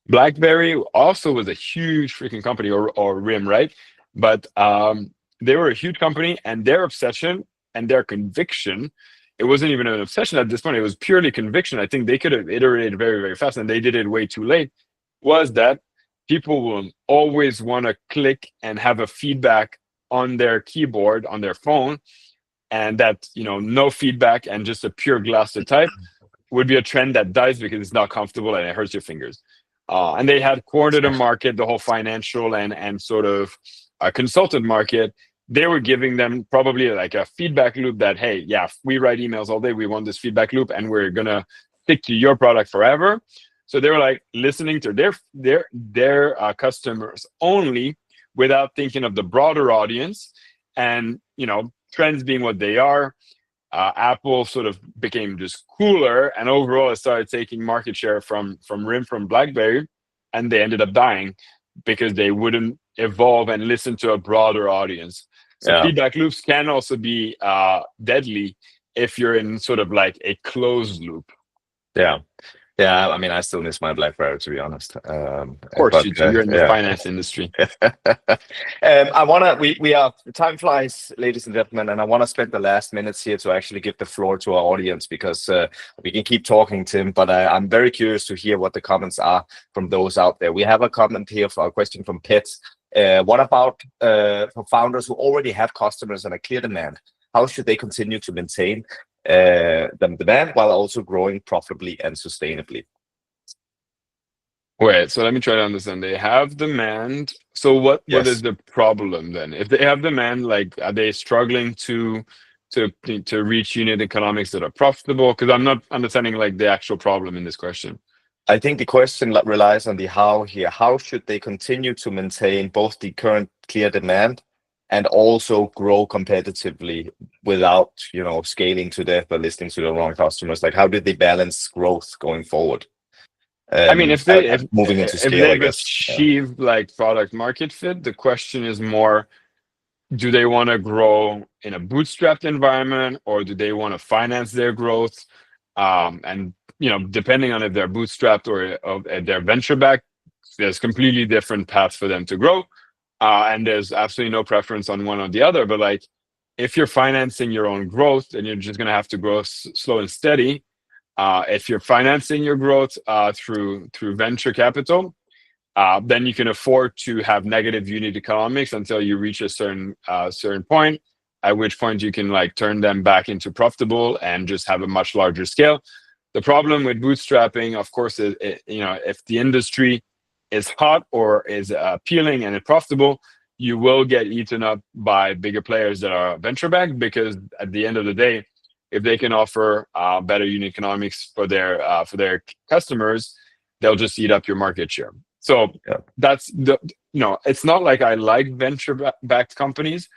BlackBerry also was a huge freaking company, or RIM, right? But they were a huge company, and their obsession and their conviction, it wasn't even an obsession at this point, it was purely conviction. I think they could have iterated very, very fast, and they did it way too late, was that people will always want to click and have a feedback on their keyboard, on their phone, and that, no feedback and just a pure glass to type would be a trend that dies because it's not comfortable and it hurts your fingers. And they had cornered the market, the whole financial and sort of consultant market. They were giving them probably like a feedback loop that, hey, yeah, we write emails all day, we want this feedback loop, and we're gonna stick to your product forever. So they were like listening to their customers only, without thinking of the broader audience. And trends being what they are, Apple sort of became just cooler, and overall it started taking market share from RIM, from BlackBerry, and they ended up dying because they wouldn't evolve and listen to a broader audience. So feedback loops can also be deadly if you're in sort of like a closed loop. Yeah. Yeah, I mean, I still miss my BlackBerry, to be honest. Of course, you do. You're in the finance industry. Time flies, ladies and gentlemen, and I want to spend the last minutes here to actually give the floor to our audience, because we can keep talking, Tim, but I'm very curious to hear what the comments are from those out there. We have a comment here for a question from Pet. What about for founders who already have customers and a clear demand? How should they continue to maintain the demand while also growing profitably and sustainably? Wait, so let me try to understand. They have demand. So what is the problem then? If they have demand, like, are they struggling to reach unit economics that are profitable? Because I'm not understanding like the actual problem in this question. I think the question relies on the how here. How should they continue to maintain both the current clear demand and also grow competitively without, scaling to death or listening to the wrong customers? Like, how did they balance growth going forward? I mean, if moving into scale, I they've guess. achieved like product market fit, the question is more, do they want to grow in a bootstrapped environment, or do they want to finance their growth? And depending on if they're bootstrapped or if they're venture backed, there's completely different paths for them to grow. And there's absolutely no preference on one or the other. But like, if you're financing your own growth, then you're just going to have to grow slow and steady. If you're financing your growth through venture capital, then you can afford to have negative unit economics until you reach a certain point, at which point you can like turn them back into profitable and just have a much larger scale. The problem with bootstrapping, of course, is if the industry is hot or is appealing and it's profitable, you will get eaten up by bigger players that are venture backed, because at the end of the day, if they can offer better unit economics for their customers, they'll just eat up your market share. So that's it's not like I like venture-backed companies.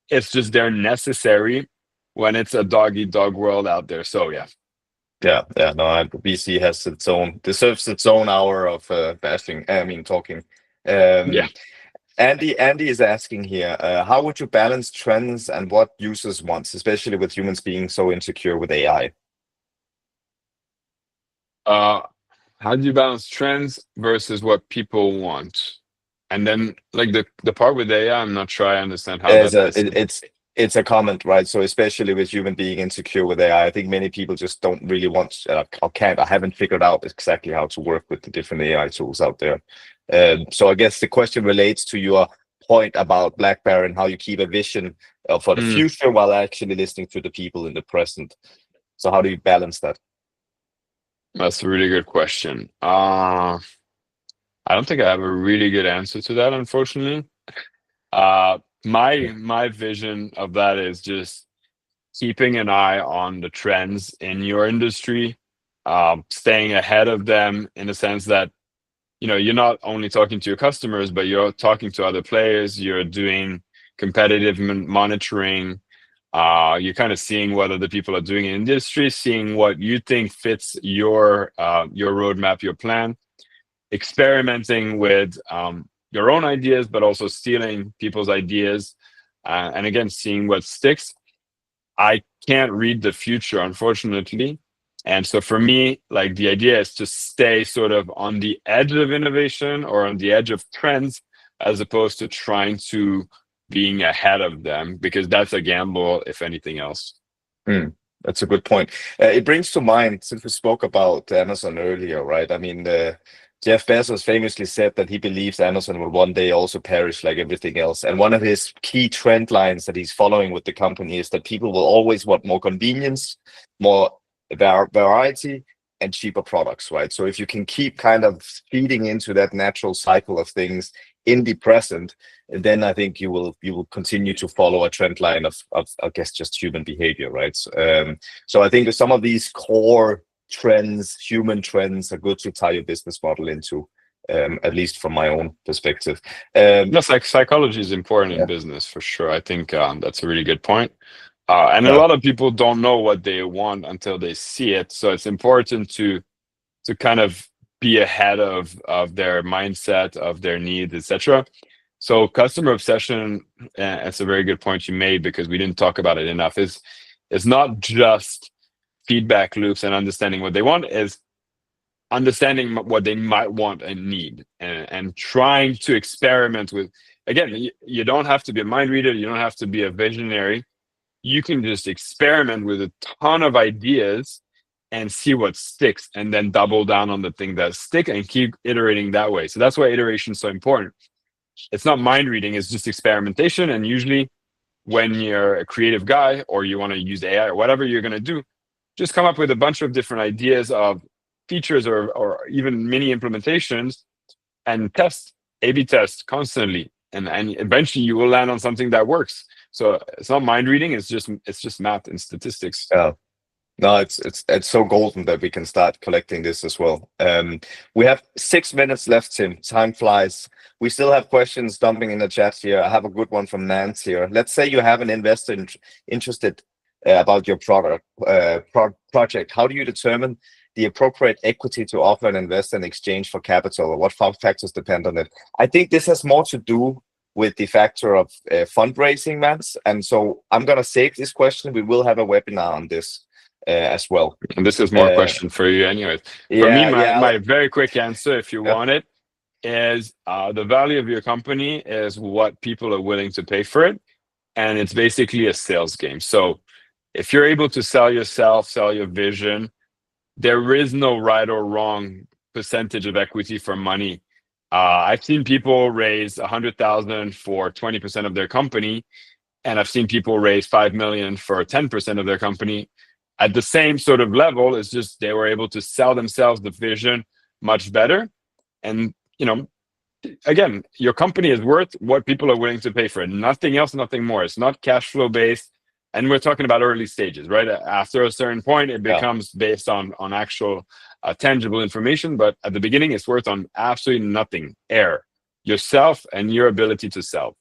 It's just they're necessary when it's a dog-eat-dog world out there. So yeah. No, VC deserves its own hour of talking. Andy is asking here, how would you balance trends and what users want, especially with humans being so insecure with AI? How do you balance trends versus what people want? And then like the part with AI, I'm not sure I understand how it's a comment, right? So especially with human being insecure with AI, I think many people just don't really want or can't. I haven't figured out exactly how to work with the different AI tools out there. So I guess the question relates to your point about BlackBerry and how you keep a vision for the future while actually listening to the people in the present. So how do you balance that? That's a really good question. I don't think I have a really good answer to that, unfortunately. My vision of that is just keeping an eye on the trends in your industry, staying ahead of them in the sense that you're not only talking to your customers, but you're talking to other players. You're doing competitive monitoring. You're kind of seeing what other people are doing in industry, seeing what you think fits your roadmap, your plan, experimenting with your own ideas, but also stealing people's ideas, and again, seeing what sticks. I can't read the future, unfortunately. And so for me, like the idea is to stay sort of on the edge of innovation or on the edge of trends, as opposed to trying to being ahead of them, because that's a gamble, if anything else. Hmm, that's a good point. It brings to mind, since we spoke about Amazon earlier, right? I mean, Jeff Bezos famously said that he believes Amazon will one day also perish like everything else. And one of his key trend lines that he's following with the company is that people will always want more convenience, more variety, and cheaper products, right? So if you can keep kind of feeding into that natural cycle of things in the present, then I think you will continue to follow a trend line of I guess just human behavior, right? So I think some of these core trends, human trends, are good to tie your business model into, at least from my own perspective. Yes, like psychology is important Yeah. in business for sure. I think that's a really good point. And a Yeah. lot of people don't know what they want until they see it. So it's important to kind of be ahead of their mindset, of their needs, etc. So customer obsession, it's a very good point you made, because we didn't talk about it enough, is not just feedback loops and understanding what they want, is understanding what they might want and need, and trying to experiment with. Again, you don't have to be a mind reader, you don't have to be a visionary. You can just experiment with a ton of ideas and see what sticks, and then double down on the thing that stick and keep iterating that way. So that's why iteration is so important. It's not mind reading, it's just experimentation. And usually when you're a creative guy or you want to use AI or whatever you're going to do, just come up with a bunch of different ideas of features, or even mini implementations, and test, A/B test constantly. And eventually you will land on something that works. So it's not mind reading, it's just math and statistics. Yeah. No, it's so golden that we can start collecting this as well. We have 6 minutes left, Tim. Time flies. We still have questions dumping in the chat here. I have a good one from Nance here. Let's say you have an investor interested about your project. How do you determine the appropriate equity to offer and invest in exchange for capital? Or what factors depend on it? I think this has more to do with the factor of fundraising, Mans. And so I'm going to save this question. We will have a webinar on this as well. And this is more a question for you anyways. For me, my very quick answer, if you want it, is the value of your company is what people are willing to pay for it. And it's basically a sales game. So if you're able to sell yourself, sell your vision, there is no right or wrong percentage of equity for money. I've seen people raise 100,000 for 20% of their company, and I've seen people raise 5 million for 10% of their company. At the same sort of level, it's just they were able to sell themselves the vision much better. And again, your company is worth what people are willing to pay for it. Nothing else, nothing more. It's not cash flow based. And we're talking about early stages, right? After a certain point, it becomes based on actual tangible information. But at the beginning, it's worth on absolutely nothing. Air, yourself, and your ability to sell.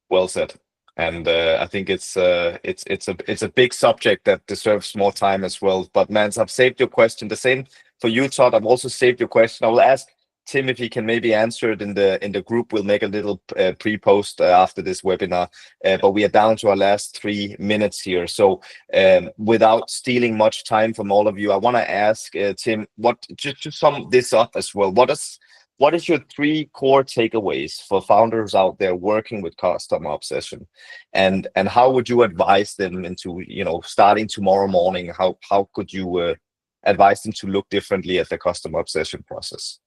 Well said. And I think it's a big subject that deserves more time as well. But Mans, I've saved your question. The same for you, Todd. I've also saved your question. I will ask Tim if he can maybe answer it in the group. We'll make a little pre-post after this webinar. But we are down to our last 3 minutes here. So without stealing much time from all of you, I want to ask Tim, just to sum this up as well. What is your 3 core takeaways for founders out there working with customer obsession, and how would you advise them into starting tomorrow morning? How could you advise them to look differently at the customer obsession process?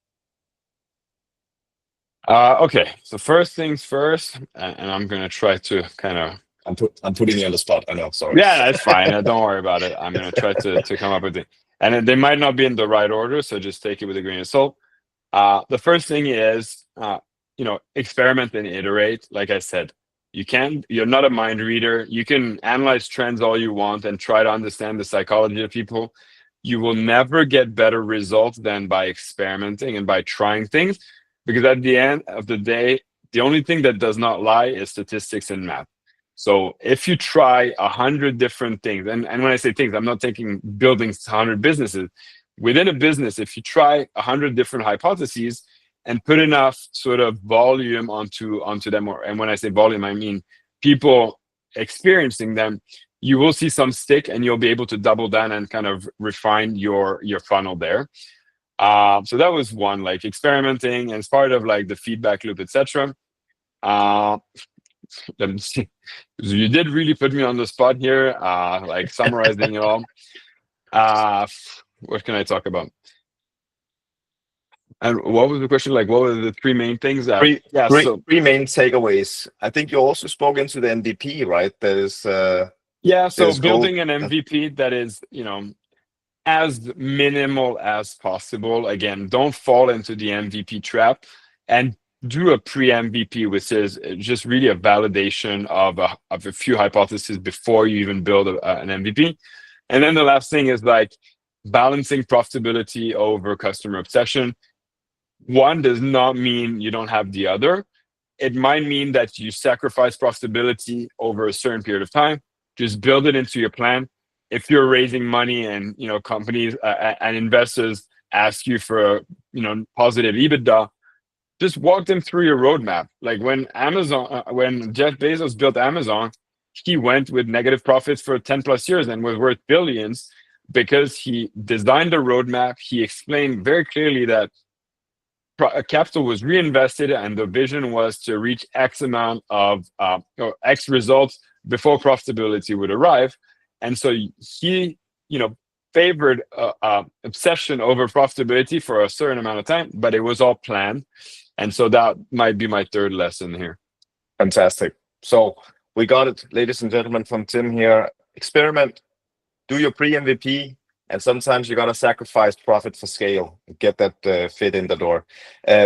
Okay, so first things first, and I'm gonna try to kind of. I'm putting you on the spot. I know. Sorry. Yeah, that's fine. Don't worry about it. I'm gonna try to come up with it, and they might not be in the right order, so just take it with a grain of salt. The first thing is, experiment and iterate. Like I said, you're not a mind reader. You can analyze trends all you want and try to understand the psychology of people. You will never get better results than by experimenting and by trying things, because at the end of the day, the only thing that does not lie is statistics and math. So if you try 100 different things, and when I say things, I'm not taking building 100 businesses. Within a business, if you try 100 different hypotheses and put enough sort of volume onto them, and when I say volume, I mean people experiencing them, you will see some stick, and you'll be able to double down and kind of refine your funnel there. So that was one, like experimenting and part of like the feedback loop, etc. Let me see. So you did really put me on the spot here, like summarizing it all. What can I talk about? And what was the question? Like, what were the three main things? Three main takeaways. I think you also spoke into the MVP, right? There's so building an MVP that is, as minimal as possible. Again, don't fall into the MVP trap, and do a pre-MVP, which is just really a validation of a few hypotheses before you even build an MVP. And then the last thing is like balancing profitability over customer obsession. One does not mean you don't have the other. It might mean that you sacrifice profitability over a certain period of time. Just build it into your plan. If you're raising money and companies and investors ask you for positive EBITDA, just walk them through your roadmap. Like when Jeff Bezos built Amazon, he went with negative profits for 10 plus years and was worth billions because he designed a roadmap. He explained very clearly that capital was reinvested and the vision was to reach X amount of X results before profitability would arrive. And so he, favored obsession over profitability for a certain amount of time, but it was all planned. And so that might be my third lesson here. Fantastic. So we got it, ladies and gentlemen, from Tim here. Experiment, do your pre-MVP, and sometimes you got to sacrifice profit for scale, get that fit in the door.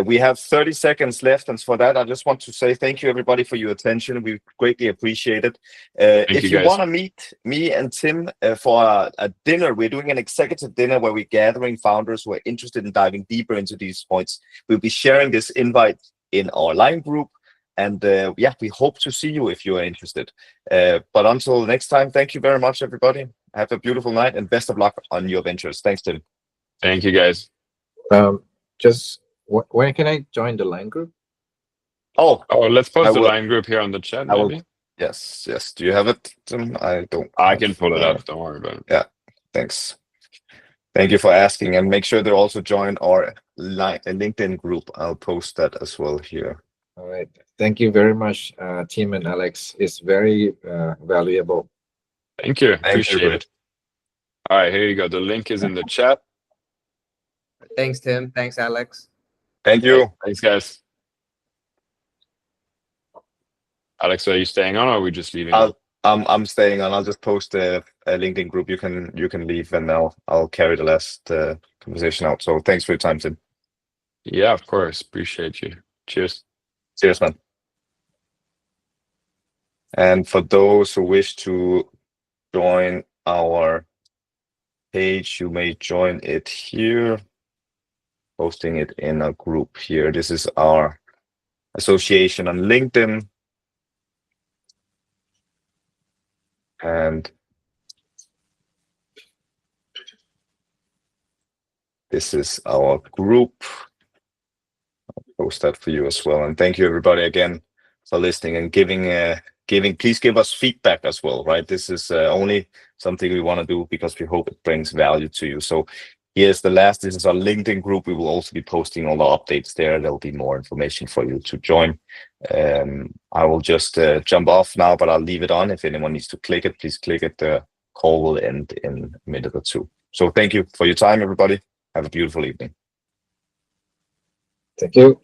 We have 30 seconds left, and for that, I just want to say thank you, everybody, for your attention. We greatly appreciate it. If you want to meet me and Tim for a dinner, we're doing an executive dinner where we're gathering founders who are interested in diving deeper into these points. We'll be sharing this invite in our line group. And we hope to see you if you are interested. But until next time, thank you very much, everybody. Have a beautiful night and best of luck on your ventures. Thanks, Tim. Thank you, guys. Just when can I join the line group? Oh, let's post the line group here on the chat, maybe. Yes. Do you have it, Tim? I don't. I can pull it up. Don't worry about it. Yeah, thanks. Thank you for asking, and make sure to also join our LinkedIn group. I'll post that as well here. All right. Thank you very much, Tim and Alex. It's very valuable. Thank you. Appreciate it. All right, here you go. The link is in the chat. Thanks, Tim. Thanks, Alex. Thank you. Thanks, guys. Alex, are you staying on, or are we just leaving? I'm staying on. I'll just post a LinkedIn group. You can leave, and I'll carry the last conversation out. So thanks for your time, Tim. Yeah, of course. Appreciate you. Cheers. Cheers, man. And for those who wish to join our page, you may join it here, posting it in a group here. This is our association on LinkedIn. And this is our group. I'll post that for you as well. And thank you, everybody, again for listening and giving. Please give us feedback as well, right? This is only something we want to do because we hope it brings value to you. So here's the last. This is our LinkedIn group. We will also be posting all the updates there. There'll be more information for you to join. I will just jump off now, but I'll leave it on. If anyone needs to click it, please click it. The call will end in a minute or two. So thank you for your time, everybody. Have a beautiful evening. Thank you.